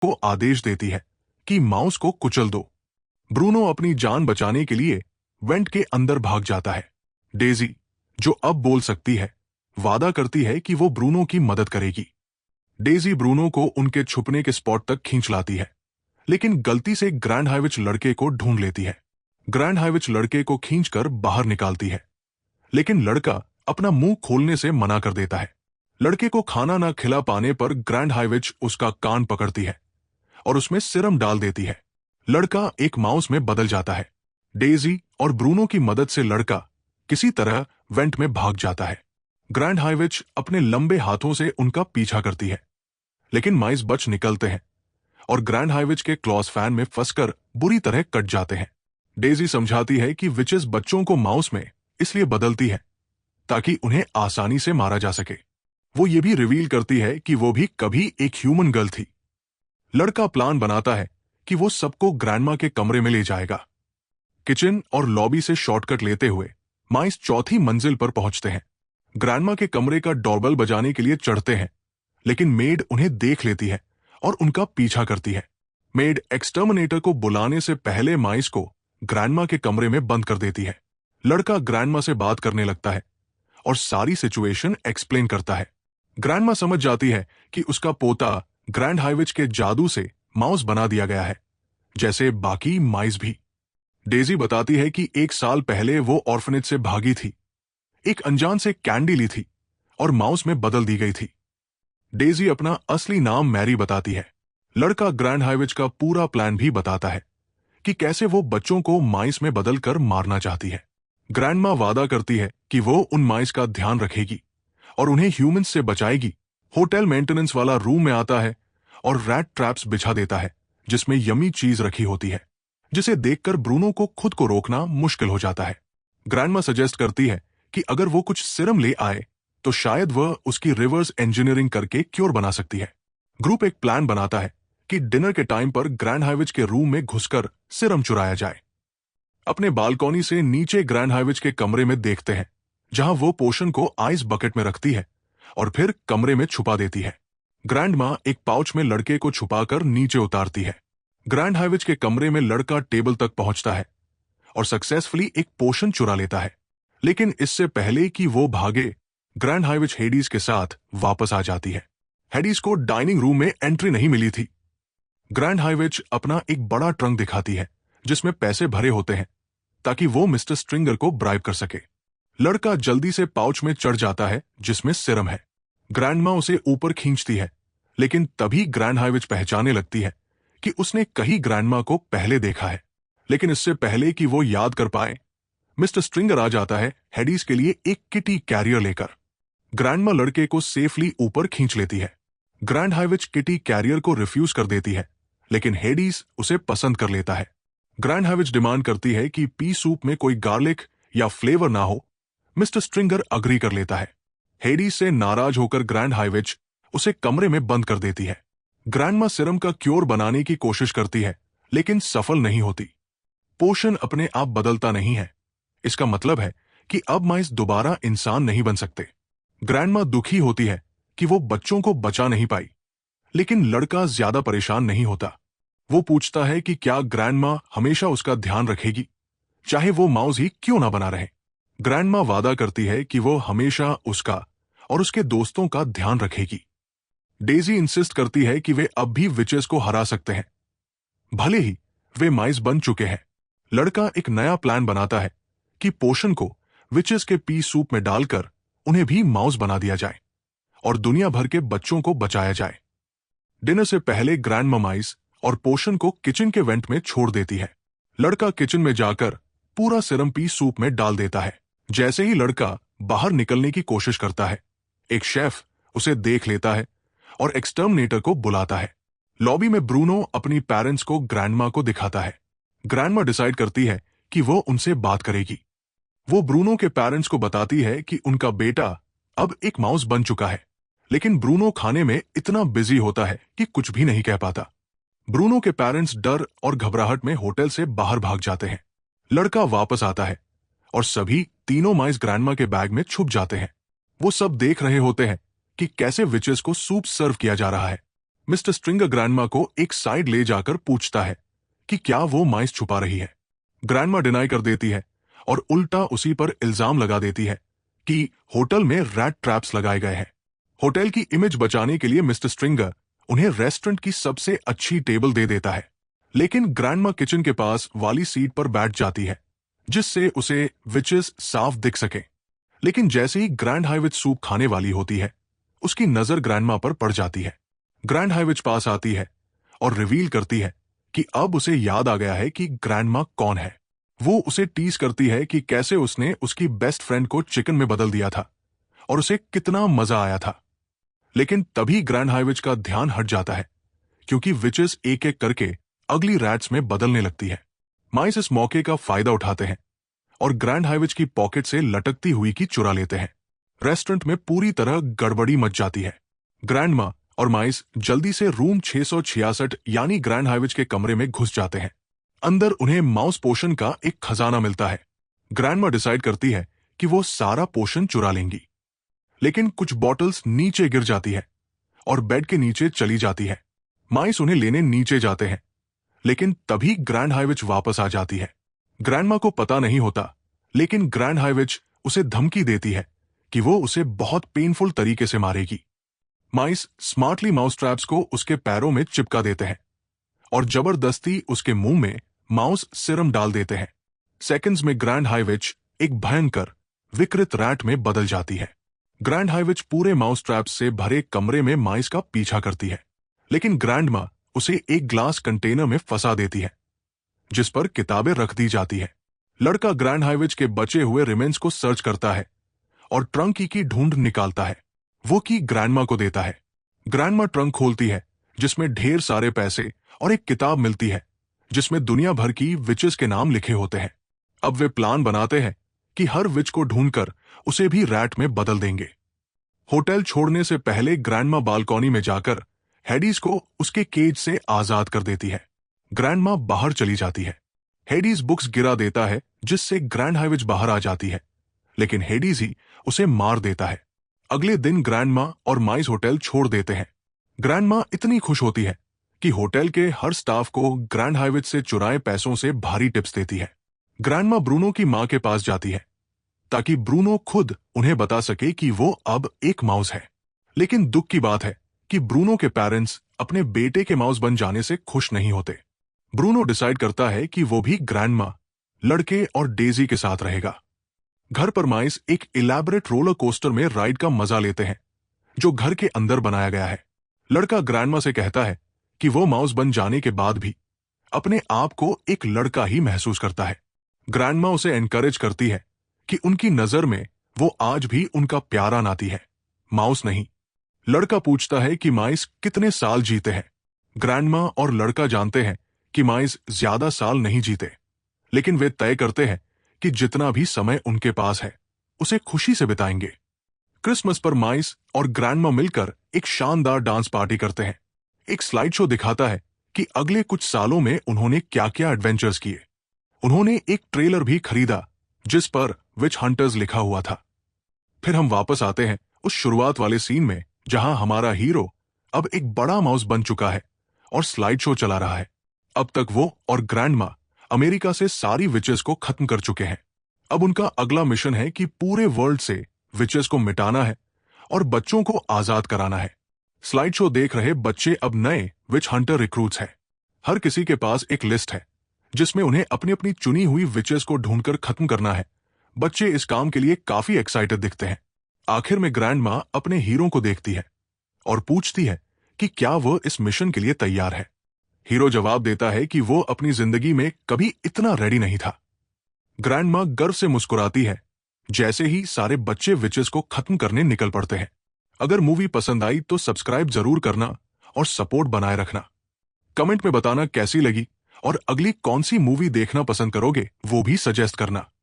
को आदेश देती है कि माउस को कुचल दो। ब्रूनो अपनी जान बचाने के लिए वेंट के अंदर भाग जाता है। डेजी, जो अब बोल सकती है, वादा करती है कि वो ब्रूनो की मदद करेगी। डेजी ब्रूनो को उनके छुपने के स्पॉट तक खींच लाती है, लेकिन गलती से ग्रैंड हाइविच लड़के को ढूंढ लेती है। ग्रैंड हाइविच लड़के को खींचकर बाहर निकालती है, लेकिन लड़का अपना मुंह खोलने से मना कर देता है। लड़के को खाना ना खिला पाने पर ग्रैंड हाइविच उसका कान पकड़ती है और उसमें सिरम डाल देती है। लड़का एक माउस में बदल जाता है। डेजी और ब्रूनो की मदद से लड़का किसी तरह वेंट में भाग जाता है। ग्रैंड हाइविच अपने लंबे हाथों से उनका पीछा करती है, लेकिन माइस बच निकलते हैं और ग्रैंड हाइविच के क्लॉस फैन में फंसकर बुरी तरह कट जाते हैं। डेजी समझाती है कि विचेस बच्चों को माउस में इसलिए बदलती है ताकि उन्हें आसानी से मारा जा सके। वो ये भी रिवील करती है कि वो भी कभी एक ह्यूमन गर्ल थी। लड़का प्लान बनाता है कि वो सबको ग्रैंडमा के कमरे में ले जाएगा। किचन और लॉबी से शॉर्टकट लेते हुए माइस चौथी मंजिल पर पहुंचते हैं। ग्रैंडमा के कमरे का डोरबेल बजाने के लिए चढ़ते हैं, लेकिन मेड उन्हें देख लेती है और उनका पीछा करती है। मेड एक्सटर्मिनेटर को बुलाने से पहले माइस को ग्रैंडमा के कमरे में बंद कर देती है। लड़का ग्रैंडमा से बात करने लगता है और सारी सिचुएशन एक्सप्लेन करता है। ग्रैंडमा समझ जाती है कि उसका पोता ग्रैंड हाइविच के जादू से माउस बना दिया गया है, जैसे बाकी माइस भी। डेजी बताती है कि 1 साल पहले वो ऑर्फनेज से भागी थी, एक अनजान से कैंडी ली थी और माउस में बदल दी गई थी। डेजी अपना असली नाम मैरी बताती है। लड़का ग्रैंड हाइविच का पूरा प्लान भी बताता है कि कैसे वो बच्चों को माइस में बदलकर मारना चाहती है। ग्रैंडमा वादा करती है कि वो उन माइस का ध्यान रखेगी और उन्हें ह्यूमंस से बचाएगी। होटल मेंटेनेंस वाला रूम में आता है और रैट ट्रैप्स बिछा देता है जिसमें यमी चीज रखी होती है, जिसे देखकर ब्रूनो को खुद को रोकना मुश्किल हो जाता है। ग्रैंडमा सजेस्ट करती है कि अगर वो कुछ सिरम ले आए तो शायद वह उसकी रिवर्स इंजीनियरिंग करके क्योर बना सकती है। ग्रुप एक प्लान बनाता है कि डिनर के टाइम पर ग्रैंड हाइविच के रूम में घुसकर सिरम चुराया जाए। अपने बालकनी से नीचे ग्रैंड हाइविच के कमरे में देखते हैं, जहां वो पोशन को आइस बकेट में रखती है और फिर कमरे में छुपा देती है। ग्रैंडमा एक पाउच में लड़के को छुपाकर नीचे उतारती है। ग्रैंड हाइविच के कमरे में लड़का टेबल तक पहुंचता है और सक्सेसफुली एक पोशन चुरा लेता है, लेकिन इससे पहले कि वो भागे, ग्रैंड हाइविच हेडीज के साथ वापस आ जाती है। हेडीज को डाइनिंग रूम में एंट्री नहीं मिली थी। ग्रैंड हाइविच अपना एक बड़ा ट्रंक दिखाती है जिसमें पैसे भरे होते हैं ताकि वो मिस्टर स्ट्रिंगर को ब्राइब कर सके। लड़का जल्दी से पाउच में चढ़ जाता है जिसमें सिरम है। ग्रैंडमा उसे ऊपर खींचती है, लेकिन तभी ग्रैंड हाइविच पहचानने लगती है कि उसने कहीं ग्रैंडमा को पहले देखा है। लेकिन इससे पहले कि वो याद कर पाए, मिस्टर स्ट्रिंगर आ जाता है हेडीज के लिए एक किटी कैरियर लेकर। ग्रैंडमा लड़के को सेफली ऊपर खींच लेती है। ग्रैंड हाइविच किटी कैरियर को रिफ्यूज कर देती है, लेकिन हेडीज उसे पसंद कर लेता है। ग्रैंड हाइविच डिमांड करती है कि पी सूप में कोई गार्लिक या फ्लेवर ना हो। मिस्टर स्ट्रिंगर अग्री कर लेता है। हेडीज से नाराज होकर ग्रैंड हाइविच उसे कमरे में बंद कर देती है। ग्रैंडमा सिरम का क्योर बनाने की कोशिश करती है, लेकिन सफल नहीं होती। पोशन अपने आप बदलता नहीं है। इसका मतलब है कि अब माइस दोबारा इंसान नहीं बन सकते। ग्रैंडमा दुखी होती है कि वो बच्चों को बचा नहीं पाई, लेकिन लड़का ज्यादा परेशान नहीं होता। वो पूछता है कि क्या ग्रैंडमा हमेशा उसका ध्यान रखेगी, चाहे वो माउस ही क्यों ना बना रहे। ग्रैंडमा वादा करती है कि वो हमेशा उसका और उसके दोस्तों का ध्यान रखेगी। डेजी इंसिस्ट करती है कि वे अब भी विचेस को हरा सकते हैं, भले ही वे माइस बन चुके हैं। लड़का एक नया प्लान बनाता है कि पोशन को विचेस के पी सूप में डालकर उन्हें भी माउस बना दिया जाए और दुनिया भर के बच्चों को बचाया जाए। डिनर से पहले ग्रैंडमा माइस और पोशन को किचन के वेंट में छोड़ देती है। लड़का किचन में जाकर पूरा सिरम पी सूप में डाल देता है। जैसे ही लड़का बाहर निकलने की कोशिश करता है, एक शेफ उसे देख लेता है और एक्सटर्मिनेटर को बुलाता है। लॉबी में ब्रूनो अपनी पेरेंट्स को ग्रैंडमा को दिखाता है। ग्रैंडमा डिसाइड करती है कि वो उनसे बात करेगी। वो ब्रूनो के पेरेंट्स को बताती है कि उनका बेटा अब एक माउस बन चुका है, लेकिन ब्रूनो खाने में इतना बिजी होता है कि कुछ भी नहीं कह पाता। ब्रूनो के पेरेंट्स डर और घबराहट में होटल से बाहर भाग जाते हैं। लड़का वापस आता है और सभी तीनों माइस ग्रैंडमा के बैग में छुप जाते हैं। वो सब देख रहे होते हैं कि कैसे विचेस को सूप सर्व किया जा रहा है। मिस्टर स्ट्रिंगर ग्रैंडमा को एक साइड ले जाकर पूछता है कि क्या वो माइस छुपा रही है। ग्रैंडमा डिनाई कर देती है और उल्टा उसी पर इल्जाम लगा देती है कि होटल में रैट ट्रैप्स लगाए गए हैं। होटल की इमेज बचाने के लिए मिस्टर स्ट्रिंगर उन्हें रेस्टोरेंट की सबसे अच्छी टेबल दे देता है, लेकिन ग्रैंडमा किचन के पास वाली सीट पर बैठ जाती है जिससे उसे विचेस साफ दिख सके। लेकिन जैसे ही ग्रैंड हाइविच सूप खाने वाली होती है, उसकी नजर ग्रैंडमा पर पड़ जाती है। ग्रैंड हाइविच पास आती है और रिवील करती है कि अब उसे याद आ गया है कि ग्रैंडमा कौन है। वो उसे टीज करती है कि कैसे उसने उसकी बेस्ट फ्रेंड को चिकन में बदल दिया था और उसे कितना मजा आया था। लेकिन तभी ग्रैंड हाइविच का ध्यान हट जाता है क्योंकि विचेस एक एक करके अगली रैट्स में बदलने लगती है। माइस इस मौके का फायदा उठाते हैं और ग्रैंड हाइविच की पॉकेट से लटकती हुई की चुरा लेते हैं। रेस्टोरेंट में पूरी तरह गड़बड़ी मच जाती है। ग्रैंडमा और माइस जल्दी से रूम 666 यानी ग्रैंड हाइविच के कमरे में घुस जाते हैं। अंदर उन्हें माउस पोशन का एक खजाना मिलता है। ग्रैंडमा डिसाइड करती है कि वो सारा पोशन चुरा लेंगी, लेकिन कुछ बॉटल्स नीचे गिर जाती है और बेड के नीचे चली जाती है। माइस उन्हें लेने नीचे जाते हैं, लेकिन तभी ग्रैंड हाइविच वापस आ जाती है। ग्रैंडमा को पता नहीं होता, लेकिन ग्रैंड हाइविच उसे धमकी देती है कि वो उसे बहुत पेनफुल तरीके से मारेगी। माइस स्मार्टली माउस ट्रैप्स को उसके पैरों में चिपका देते हैं और जबरदस्ती उसके मुंह में माउस सिरम डाल देते हैं। सेकंड्स में ग्रैंड हाइविच एक भयंकर विकृत रैट में बदल जाती है। ग्रैंड हाइविच पूरे माउस ट्रैप्स से भरे कमरे में माइस का पीछा करती है, लेकिन ग्रैंडमा उसे एक ग्लास कंटेनर में फंसा देती है जिस पर किताबें रख दी जाती है। लड़का ग्रैंड हाइविच के बचे हुए रिमेन्स को सर्च करता है और ट्रंक की ढूंढ निकालता है। वो की ग्रैंडमा को देता है। ग्रैंडमा ट्रंक खोलती है जिसमें ढेर सारे पैसे और एक किताब मिलती है जिसमें दुनिया भर की विचेस के नाम लिखे होते हैं। अब वे प्लान बनाते हैं कि हर विच को ढूंढकर उसे भी रैट में बदल देंगे। होटल छोड़ने से पहले ग्रैंडमा बालकनी में जाकर हेडीज को उसके केज से आजाद कर देती है। ग्रैंडमा बाहर चली जाती है। हेडीज बुक्स गिरा देता है जिससे ग्रैंड हाइविच बाहर आ जाती है, लेकिन हेडीज ही उसे मार देता है। अगले दिन ग्रैंडमा और माइस होटल छोड़ देते हैं। ग्रैंडमा इतनी खुश होती है कि होटल के हर स्टाफ को ग्रैंड हाइविच से चुराए पैसों से भारी टिप्स देती है। ग्रैंडमा ब्रूनो की मां के पास जाती है ताकि ब्रूनो खुद उन्हें बता सके कि वो अब एक माउस है। लेकिन दुख की बात है कि ब्रूनो के पेरेंट्स अपने बेटे के माउस बन जाने से खुश नहीं होते। ब्रूनो डिसाइड करता है कि वो भी ग्रैंडमा, लड़के और डेजी के साथ रहेगा। घर पर माइस एक इलैबोरेट रोलर कोस्टर में राइड का मजा लेते हैं जो घर के अंदर बनाया गया है। लड़का ग्रैंडमा से कहता है कि वो माउस बन जाने के बाद भी अपने आप को एक लड़का ही महसूस करता है। ग्रैंडमा उसे एनकरेज करती है कि उनकी नजर में वो आज भी उनका प्यारा नाती है, माउस नहीं। लड़का पूछता है कि माइस कितने साल जीते हैं। ग्रैंडमा और लड़का जानते हैं कि माइस ज्यादा साल नहीं जीते, लेकिन वे तय करते हैं कि जितना भी समय उनके पास है उसे खुशी से बिताएंगे। क्रिसमस पर माइस और ग्रैंडमा मिलकर एक शानदार डांस पार्टी करते हैं। एक स्लाइड शो दिखाता है कि अगले कुछ सालों में उन्होंने क्या क्या एडवेंचर्स किए। उन्होंने एक ट्रेलर भी खरीदा जिस पर विच हंटर्स लिखा हुआ था। फिर हम वापस आते हैं उस शुरुआत वाले सीन में जहां हमारा हीरो अब एक बड़ा माउस बन चुका है और स्लाइड शो चला रहा है। अब तक वो और ग्रैंडमा अमेरिका से सारी विचेस को खत्म कर चुके हैं। अब उनका अगला मिशन है कि पूरे वर्ल्ड से विचेस को मिटाना है और बच्चों को आजाद कराना है। स्लाइड शो देख रहे बच्चे अब नए विच हंटर रिक्रूट्स हैं। हर किसी के पास एक लिस्ट है जिसमें उन्हें अपनी अपनी चुनी हुई विचेस को ढूंढकर खत्म करना है। बच्चे इस काम के लिए काफी एक्साइटेड दिखते हैं। आखिर में ग्रैंडमा अपने हीरो को देखती है और पूछती है कि क्या वो इस मिशन के लिए तैयार है। हीरो जवाब देता है कि वो अपनी जिंदगी में कभी इतना रेडी नहीं था। ग्रैंडमा गर्व से मुस्कुराती है जैसे ही सारे बच्चे विचेस को खत्म करने निकल पड़ते हैं। अगर मूवी पसंद आई तो सब्सक्राइब जरूर करना और सपोर्ट बनाए रखना। कमेंट में बताना कैसी लगी और अगली कौन सी मूवी देखना पसंद करोगे वो भी सजेस्ट करना।